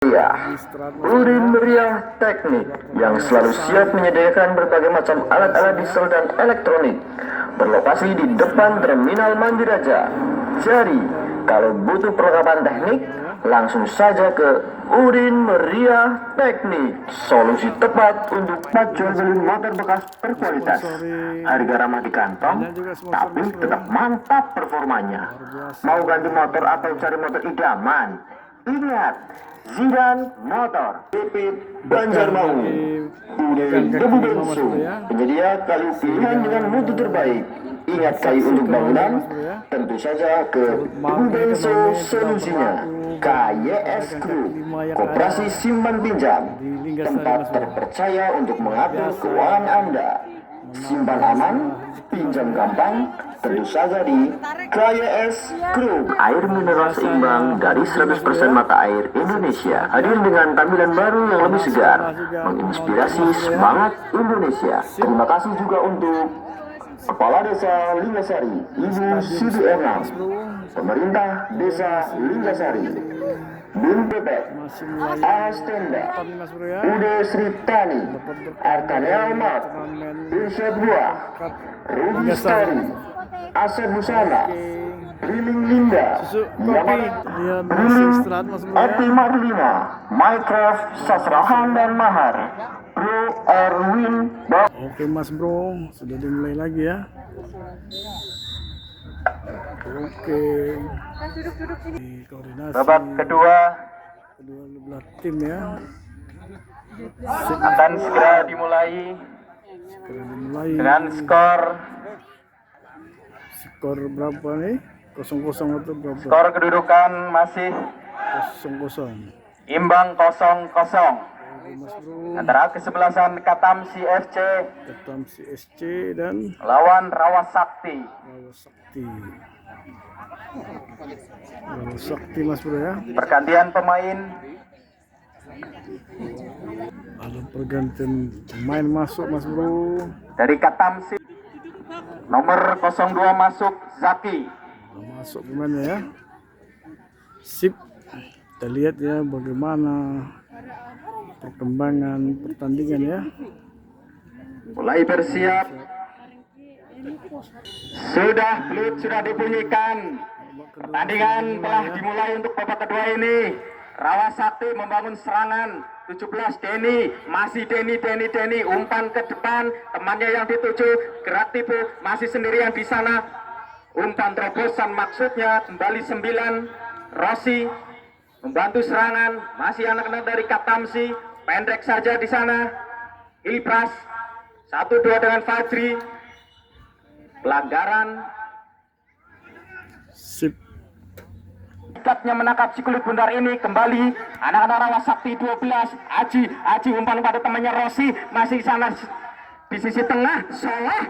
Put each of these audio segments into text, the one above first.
Ya, Udin Meriah Teknik yang selalu siap menyediakan berbagai macam alat-alat diesel dan elektronik berlokasi di depan Terminal Mandiraja. Jadi, kalau butuh perlengkapan teknik, langsung saja ke Udin Meriah Teknik, solusi tepat untuk jual beli motor bekas berkualitas. Harga ramah di kantong, tapi tetap mantap performanya. Mau ganti motor atau cari motor idaman? Ingat, Zidan Motor, PP Banjarmaung, Udin Debu Bensu, penyedia kayu pilihan dengan mutu terbaik. Ingat kayu untuk bangunan, tentu saja ke Debu Bensu solusinya. KYS Group, Koperasi Simpan Pinjam, tempat terpercaya untuk mengatur keuangan Anda. Simpan aman, pinjam gampang, tentu saja di KYS Group. Air mineral seimbang dari 100% mata air Indonesia hadir dengan tampilan baru yang lebih segar, menginspirasi semangat Indonesia. Terima kasih juga untuk Kepala Desa Lingasari, Ibu Siti Enam, Pemerintah Desa Lingasari, Bun Bebek, Astenda, Ude Sritani, Arkanel Mat, Irsyad Buah, Ruby Story, Asep Busana, Riling Linda, Riling Eti Marlina, Minecraft Sasrahan dan Mahar, Bro Erwin. Oke Mas Bro, sudah dimulai lagi ya. Oke. Koordinasi. Babak kedua Kedua tim ya. akan segera dimulai dengan skor berapa nih? 0-0 atau berapa? skor kedudukan masih 0-0. imbang 0-0 Mas Bro, antara kesebelasan Katam CFC Ketam CSC dan lawan Rawasakti. Rawa Sakti Mas Bro ya. Pergantian pemain Ada pergantian pemain masuk Mas Bro. dari Katam CFC. Nomor 02 masuk Zaki. Masuk pemainnya ya. Sip. Kita lihat ya bagaimana perkembangan pertandingan ya. Mulai bersiap. Peluit sudah dibunyikan. Pertandingan telah dimulai untuk babak kedua ini. Rawasakti membangun serangan. 17 Denny, masih Denny, umpan ke depan, temannya yang dituju, gerak tipu, masih sendirian di sana. Umpan terobosan maksudnya, kembali 9, Rossi membantu serangan, masih anak-anak dari Katamsi, pendek saja di sana. Ilbras 1-2 dengan Fajri. Pelanggaran. Sip. Dekatnya menangkap si kulit bundar ini kembali anak-anak Rawasakti 12. Aji umpan pada temannya Rossi, masih sana di sisi tengah. Solah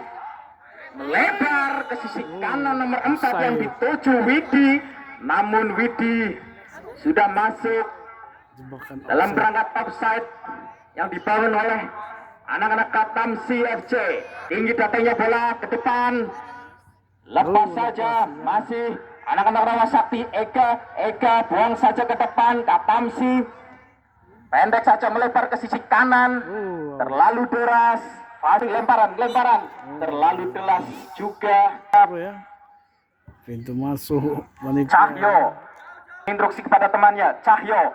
melebar ke sisi kanan nomor 4 yang dituju Widi, namun Widi sudah masuk dalam perangkat offside yang dibangun oleh anak-anak Katam CFC. Tinggi datangnya bola ke depan, lepas saja, masih anak-anak Rawasakti. Ega buang saja ke depan. Katamsi pendek saja melebar ke sisi kanan, terlalu deras. Fahri lemparan terlalu deras juga. Pintu masuk Cahyo instruksi kepada temannya. Cahyo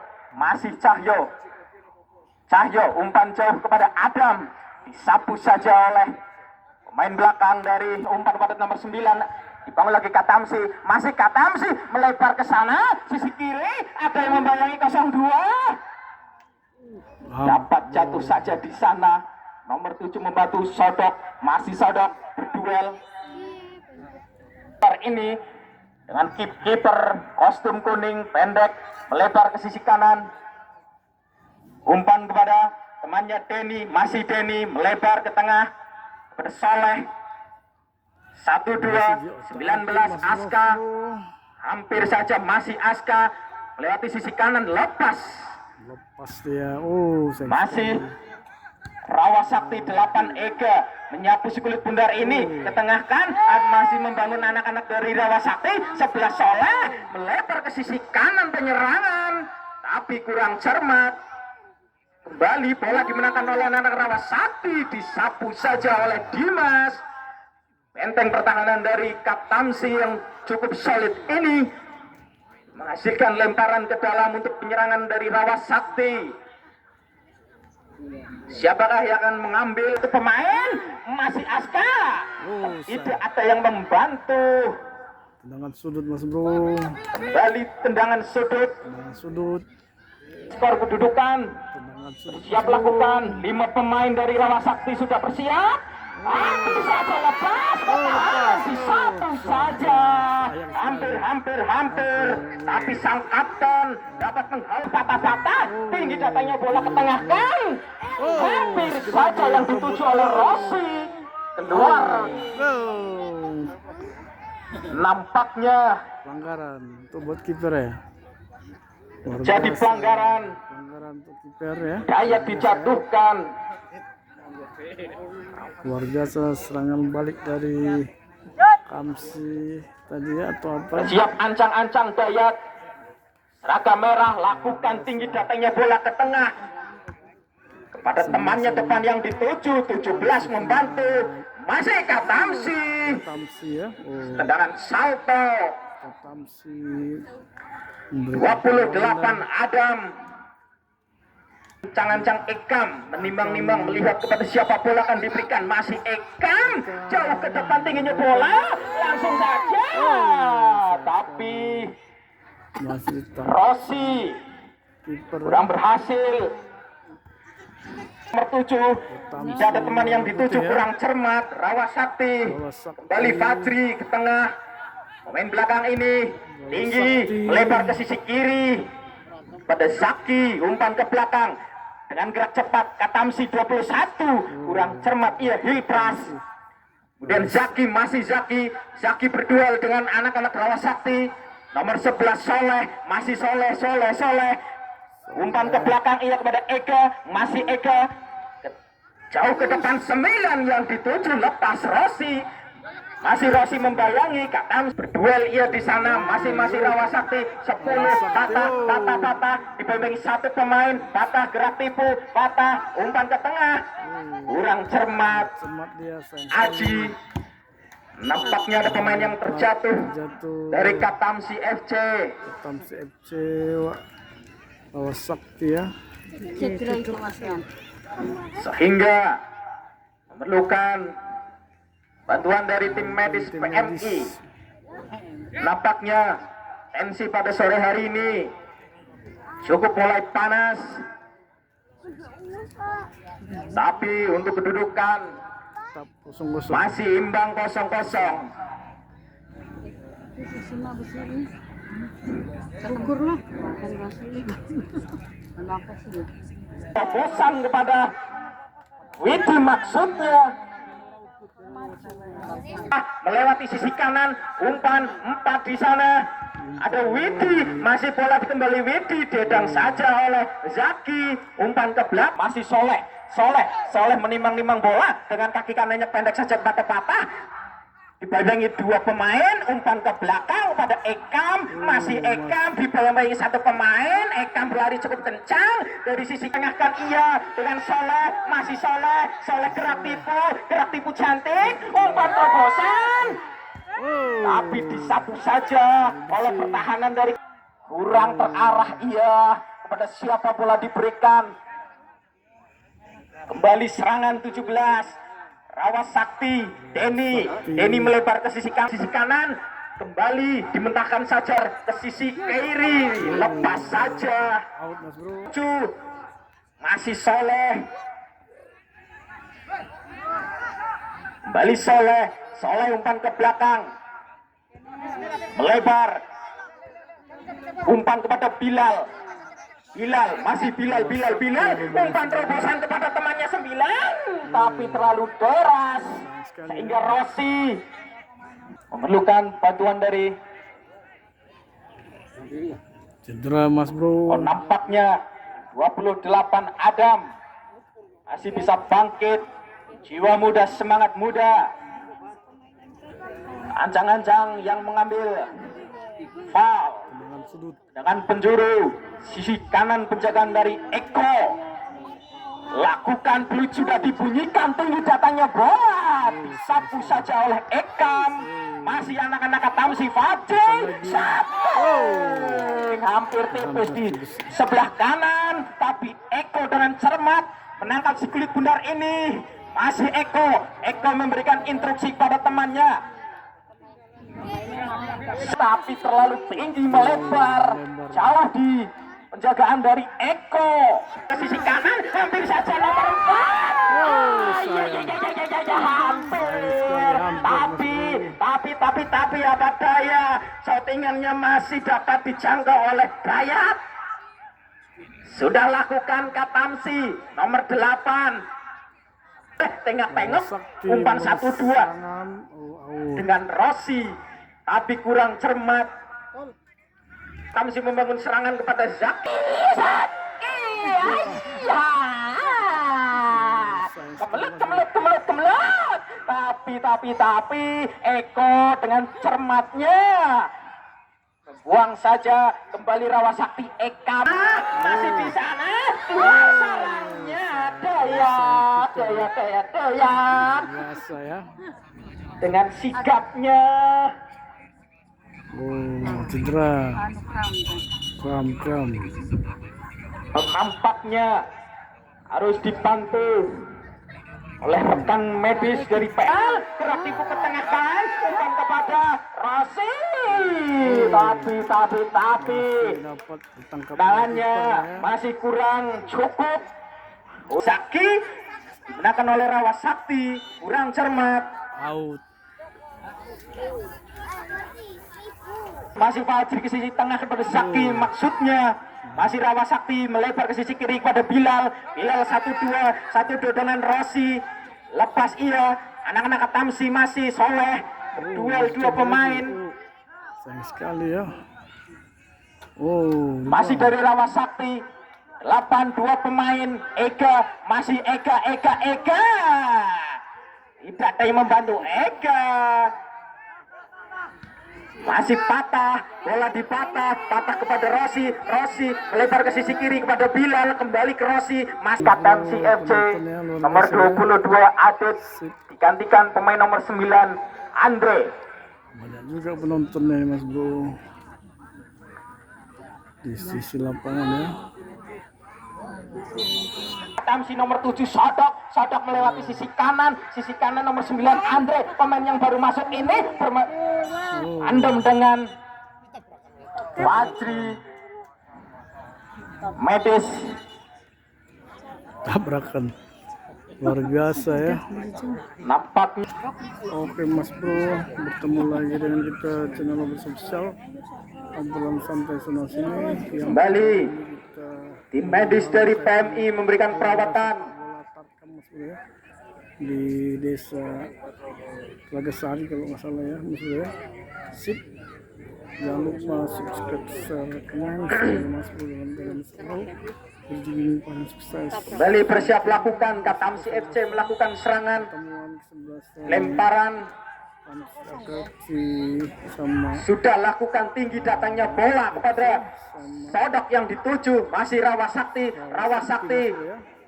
umpan jauh kepada Adam, disapu saja oleh pemain belakang dari umpan pada nomor 9. Dibangun lagi Katamsi, masih Katamsi melebar ke sana, sisi kiri ada yang membayangi 02. Dapat jatuh saja di sana. Nomor 7 membantu Sodok, masih Sodok berduel. Ini dengan kiper kostum kuning pendek melebar ke sisi kanan. Umpan kepada temannya Denny, masih Denny melebar ke tengah kepada Soleh. 1-2, 19 Aska, hampir saja masih Aska melewati sisi kanan, lepas dia. masih Rawasakti 8 Ega menyapu si kulit bundar ini, ketengahkan, masih membangun anak-anak dari Rawasakti. 11 Soleh melebar ke sisi kanan penyerangan, tapi kurang cermat. Kembali bola dimenangkan oleh anak Rawasakti, disapu saja oleh Dimas. Benteng pertahanan dari Katamsi yang cukup solid ini menghasilkan lemparan ke dalam untuk penyerangan dari Rawasakti. Siapakah yang akan mengambil itu pemain? Masih Aska. Tidak ada yang membantu. Tendangan sudut Mas Bro. Kembali tendangan sudut. Tendangan sudut. Skor kedudukan. Tendangan sudut. Siap lakukan. 5 pemain dari Rawasakti sudah bersiap. Bisa saja lepas. Masih satu saja. Hampir. Tapi sang kapten dapat menghalau patah-patah. Tinggi datanya bola ke tengah kan. Hampir saja yang dituju oleh Rossi. Keluar. Gol. Nampaknya Pelanggaran untuk buat kiper ya. Luar jadi biasa. pelanggaran. Pelanggaran untuk kiper ya. Dayat dijatuhkan. Luar biasa serangan balik dari Kamsi tadi ya, atau apa? Siap ancang-ancang Dayat. Seragam merah lakukan tinggi datangnya bola ke tengah. Kepada temannya depan yang dituju 17 membantu. Masih Katamsi. Kamsi ya. Oh, Tendangan salto. Kamsi. 28 Adam. Ancang-ancang Ekam menimbang-nimbang melihat kepada siapa bola akan diberikan. Masih Ekam jauh ke depan tingginya bola langsung saja. Tapi Masih Rossi kiper. kurang berhasil. Nomor 7 tidak ada teman yang dituju, kurang cermat. Rawasakti kembali Fajri ke tengah. Pemain belakang ini tinggi melebar ke sisi kiri pada Zaki, umpan ke belakang dengan gerak cepat. Katamsi 21 kurang cermat, ia Hilpras. Kemudian Zaki, masih Zaki berduel dengan anak-anak Rawasakti. Nomor 11 Soleh, masih Soleh. Umpan ke belakang ia kepada Eka, masih Eka. Jauh ke depan 9 yang dituju, lepas Rossi. Masih Rossi membayangi, Katam berduel ia di sana, masih Rawasakti. 10 patah, dibimbing satu pemain, patah gerak tipu, patah umpan ke tengah. Kurang cermat. Cermat dia sayang. Aji. Nampaknya ada pemain yang terjatuh Jatuh dari Katamsi FC. Kamsi FC Rawasakti ya. Cedera itu Mas Wan. Sehingga memerlukan bantuan dari tim medis PMI. Nampaknya tensi pada sore hari ini cukup mulai panas. Tapi untuk kedudukan Tetap 0-0. masih imbang 0-0. Semua besar nih. Tegur lah. Makan masuk. Kenapa sih? Tebusan kepada Widi maksudnya. Melewati sisi kanan, umpan 4 di sana. Ada Widi, masih bola kembali Widi, dedang saja oleh Zaki. Umpan ke belakang, masih Soleh menimang-nimang bola dengan kaki kanannya pendek saja patah-patah. Dibayangi 2 pemain, umpan ke belakang pada Ekam, masih Ekam dibayangi 1 pemain. Ekam berlari cukup kencang dari sisi tengahkan ia dengan Soleh, masih Soleh gerak tipu cantik, umpan terobosan. Tapi disapu saja oleh pertahanan dari kurang terarah ia kepada siapa bola diberikan. Kembali serangan 17 Rawasakti. Denny melebar ke sisi kanan, kembali dimentahkan saja ke sisi kiri, lepas saja. Out Mas Bro. Masih Soleh, kembali Soleh umpan ke belakang, melebar, umpan kepada Bilal, masih Bilal, umpan terobosan kepada temannya 9, tapi terlalu deras sehingga Rossi memerlukan bantuan dari Cedera Mas Bro. nampaknya 28 Adam masih bisa bangkit, jiwa muda, semangat muda. Ancang-ancang yang mengambil foul. Dengan sudut. dengan penjuru sisi kanan penjagaan dari Eko. Lakukan peluit sudah dibunyikan, tinggi datangnya bola disapu saja oleh Ekam. Masih anak-anak Katamsi Fadil hampir tipis di sebelah kanan, tapi Eko dengan cermat menangkap si kulit bundar ini. Masih Eko memberikan instruksi pada temannya, tapi terlalu tinggi, melebar jauh di penjagaan dari Eko. Ke sisi kanan hampir saja nomor 4. Hampir, tapi apa daya, shootingannya masih dapat dijangkau oleh Dayat. Sudah lakukan Katamsi nomor 8. Tengok-tengok umpan 1-2 dengan Rossi, tapi kurang cermat. Katamsi membangun serangan kepada Zaki. Kemelut. Tapi Eko dengan cermatnya buang saja kembali Rawasakti. Eka masih di sana. Sarangnya Dayat. Biasa ya. Dengan sigapnya. Cedera. Kram. Nampaknya harus dibantu oleh rekan medis dari PL. Gerak tipu ke tengah kan, umpan kepada Rossi. Tapi Dapat ditangkap. tangannya masih kurang cukup. Zaki digunakan oleh Rawasakti, kurang cermat. Out. Masih Fajri ke sisi tengah kepada Zaki, maksudnya masih Rawasakti melebar ke sisi kiri kepada Bilal. 1-2 dengan Rossi. Lepas ia, anak-anak Katamsi masih Soleh. Duel 2 pemain. Sayang sekali ya. Masih dari Rawasakti. 8-2 pemain. Ega, masih Ega. Tidak ada yang membantu Ega. Masih patah, bola dipatah kepada Rossi melebar ke sisi kiri kepada Bilal, kembali ke Rossi. Mas Katamsi FC nomor 22 Adit digantikan pemain nomor 9 Andre. Banyak juga penontonnya Mas Bro di sisi lapangan ya. Katamsi nomor 7 Sodok melewati sisi kanan nomor 9 Andre, pemain yang baru masuk ini andem dengan Fajri medis. Tabrakan luar biasa ya. Nampaknya Oke Mas Bro, bertemu lagi dengan kita channel Bersosial obrolan santai sana sini yang kembali kita tim medis dari PMI memberikan perawatan. bola tarkam Mas Bro ya di desa Lagasari kalau nggak salah ya Mas Bro ya. Sip, jangan lupa subscribe, share, komen Mas Bro dalam keadaan seru berjingin paling sukses. Kembali bersiap lakukan, Katamsi FC melakukan serangan Temuan ke-11 lemparan. sama Sudah lakukan tinggi datangnya bola kepada Sodok yang dituju, masih Rawasakti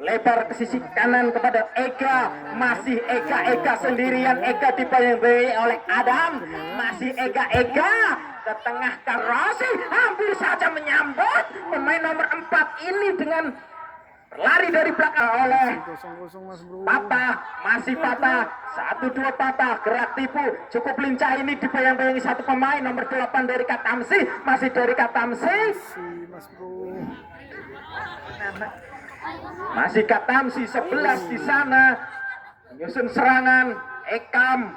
lebar ke sisi kanan kepada Ega, masih Ega sendirian. Ega dibayang-bayangi oleh Adam, masih Ega ke tengah ke Rossi, hampir saja menyambut pemain nomor 4 ini dengan lari dari belakang oleh 0-0 Mas Bro. masih patah 1-2 patah, gerak tipu cukup lincah ini dibayang-bayangi satu pemain nomor 8 dari Katamsi, masih dari Katamsi. Si Mas Bro. Masih Katamsi 11 di sana menyusun serangan. Ekam,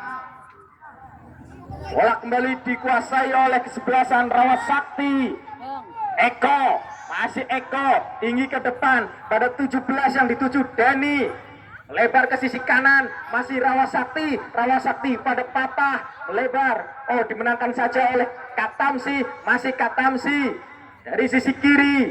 bola kembali dikuasai oleh kesebelasan Rawasakti. Masih tinggi ke depan pada 17 yang dituju Denny, lebar ke sisi kanan, masih Rawasakti pada patah lebar, dimenangkan saja oleh Katamsi, masih Katamsi dari sisi kiri.